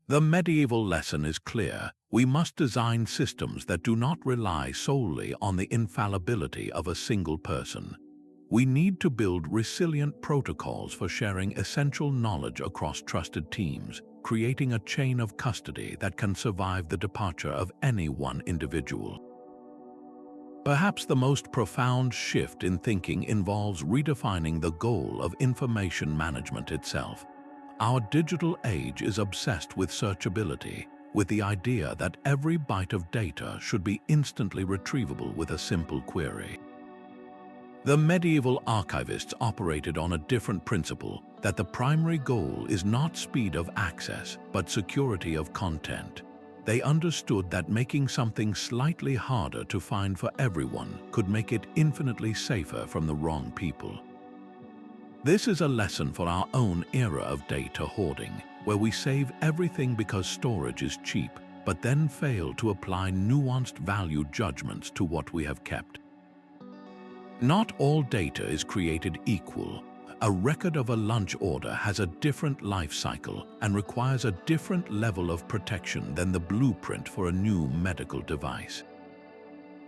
The medieval lesson is clear. We must design systems that do not rely solely on the infallibility of a single person. We need to build resilient protocols for sharing essential knowledge across trusted teams, creating a chain of custody that can survive the departure of any one individual. Perhaps the most profound shift in thinking involves redefining the goal of information management itself. Our digital age is obsessed with searchability, with the idea that every byte of data should be instantly retrievable with a simple query. The medieval archivists operated on a different principle, that the primary goal is not speed of access, but security of content. They understood that making something slightly harder to find for everyone could make it infinitely safer from the wrong people. This is a lesson for our own era of data hoarding, where we save everything because storage is cheap, but then fail to apply nuanced value judgments to what we have kept. Not all data is created equal. A record of a lunch order has a different life cycle and requires a different level of protection than the blueprint for a new medical device.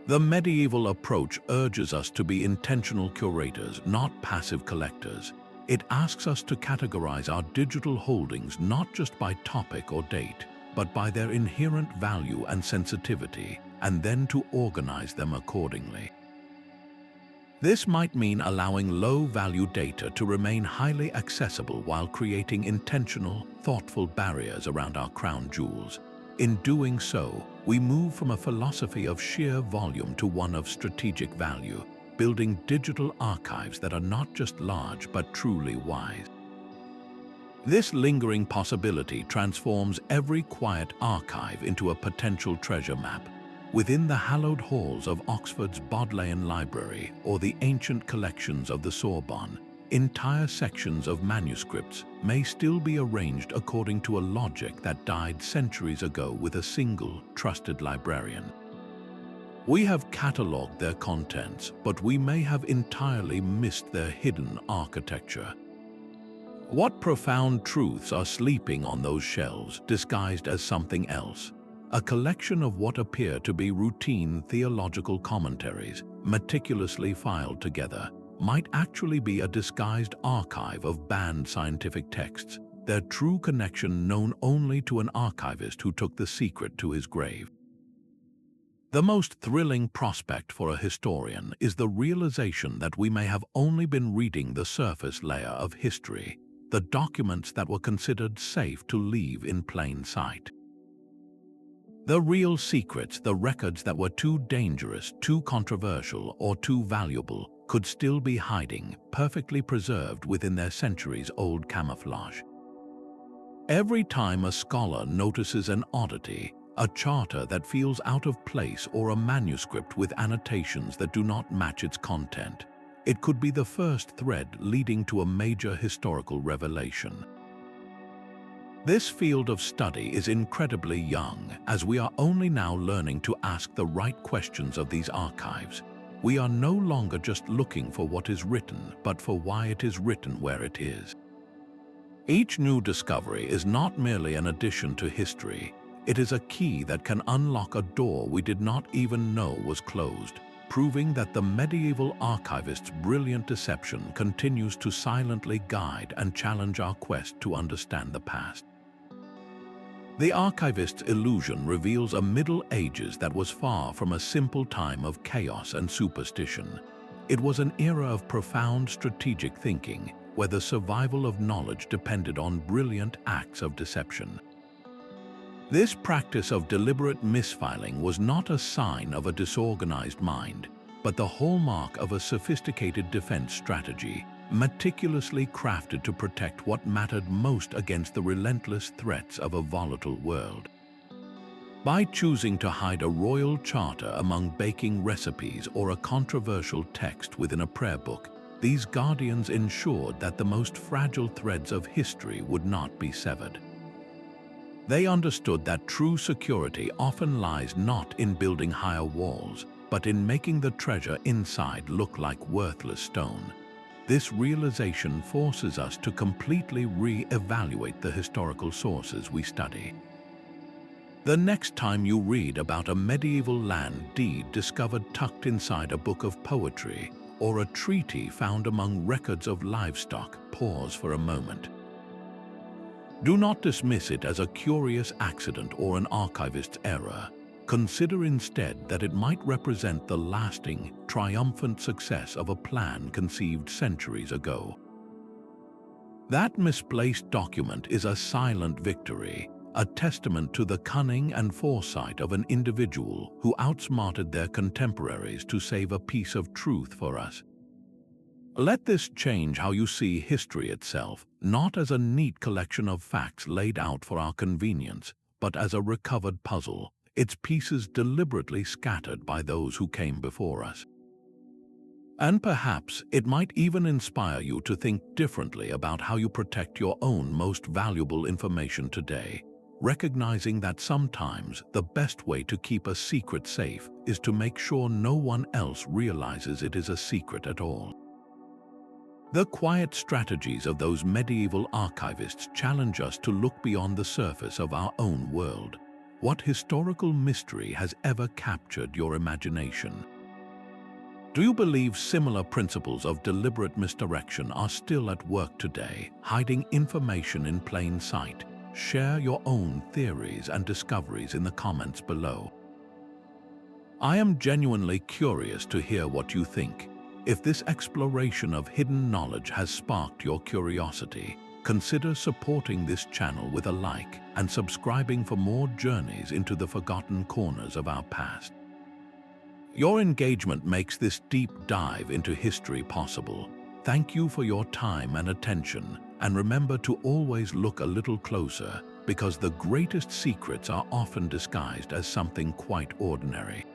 The medieval approach urges us to be intentional curators, not passive collectors. It asks us to categorize our digital holdings not just by topic or date, but by their inherent value and sensitivity, and then to organize them accordingly. This might mean allowing low-value data to remain highly accessible while creating intentional, thoughtful barriers around our crown jewels. In doing so, we move from a philosophy of sheer volume to one of strategic value, building digital archives that are not just large but truly wise. This lingering possibility transforms every quiet archive into a potential treasure map. Within the hallowed halls of Oxford's Bodleian Library or the ancient collections of the Sorbonne, entire sections of manuscripts may still be arranged according to a logic that died centuries ago with a single, trusted librarian. We have catalogued their contents, but we may have entirely missed their hidden architecture. What profound truths are sleeping on those shelves, disguised as something else? A collection of what appear to be routine theological commentaries, meticulously filed together, might actually be a disguised archive of banned scientific texts, their true connection known only to an archivist who took the secret to his grave. The most thrilling prospect for a historian is the realization that we may have only been reading the surface layer of history, the documents that were considered safe to leave in plain sight. The real secrets, the records that were too dangerous, too controversial, or too valuable, could still be hiding, perfectly preserved within their centuries-old camouflage. Every time a scholar notices an oddity, a charter that feels out of place or a manuscript with annotations that do not match its content, it could be the first thread leading to a major historical revelation. This field of study is incredibly young, as we are only now learning to ask the right questions of these archives. We are no longer just looking for what is written, but for why it is written where it is. Each new discovery is not merely an addition to history, it is a key that can unlock a door we did not even know was closed, proving that the medieval archivist's brilliant deception continues to silently guide and challenge our quest to understand the past. The archivist's illusion reveals a Middle Ages that was far from a simple time of chaos and superstition. It was an era of profound strategic thinking, where the survival of knowledge depended on brilliant acts of deception. This practice of deliberate misfiling was not a sign of a disorganized mind, but the hallmark of a sophisticated defense strategy, meticulously crafted to protect what mattered most against the relentless threats of a volatile world. By choosing to hide a royal charter among baking recipes or a controversial text within a prayer book, these guardians ensured that the most fragile threads of history would not be severed. They understood that true security often lies not in building higher walls, but in making the treasure inside look like worthless stone. This realization forces us to completely re-evaluate the historical sources we study. The next time you read about a medieval land deed discovered tucked inside a book of poetry or a treaty found among records of livestock, pause for a moment. Do not dismiss it as a curious accident or an archivist's error. Consider instead that it might represent the lasting, triumphant success of a plan conceived centuries ago. That misplaced document is a silent victory, a testament to the cunning and foresight of an individual who outsmarted their contemporaries to save a piece of truth for us. Let this change how you see history itself, not as a neat collection of facts laid out for our convenience, but as a recovered puzzle, its pieces deliberately scattered by those who came before us. And perhaps it might even inspire you to think differently about how you protect your own most valuable information today, recognizing that sometimes the best way to keep a secret safe is to make sure no one else realizes it is a secret at all. The quiet strategies of those medieval archivists challenge us to look beyond the surface of our own world. What historical mystery has ever captured your imagination? Do you believe similar principles of deliberate misdirection are still at work today, hiding information in plain sight? Share your own theories and discoveries in the comments below. I am genuinely curious to hear what you think. If this exploration of hidden knowledge has sparked your curiosity, consider supporting this channel with a like and subscribing for more journeys into the forgotten corners of our past. Your engagement makes this deep dive into history possible. Thank you for your time and attention, and remember to always look a little closer, because the greatest secrets are often disguised as something quite ordinary.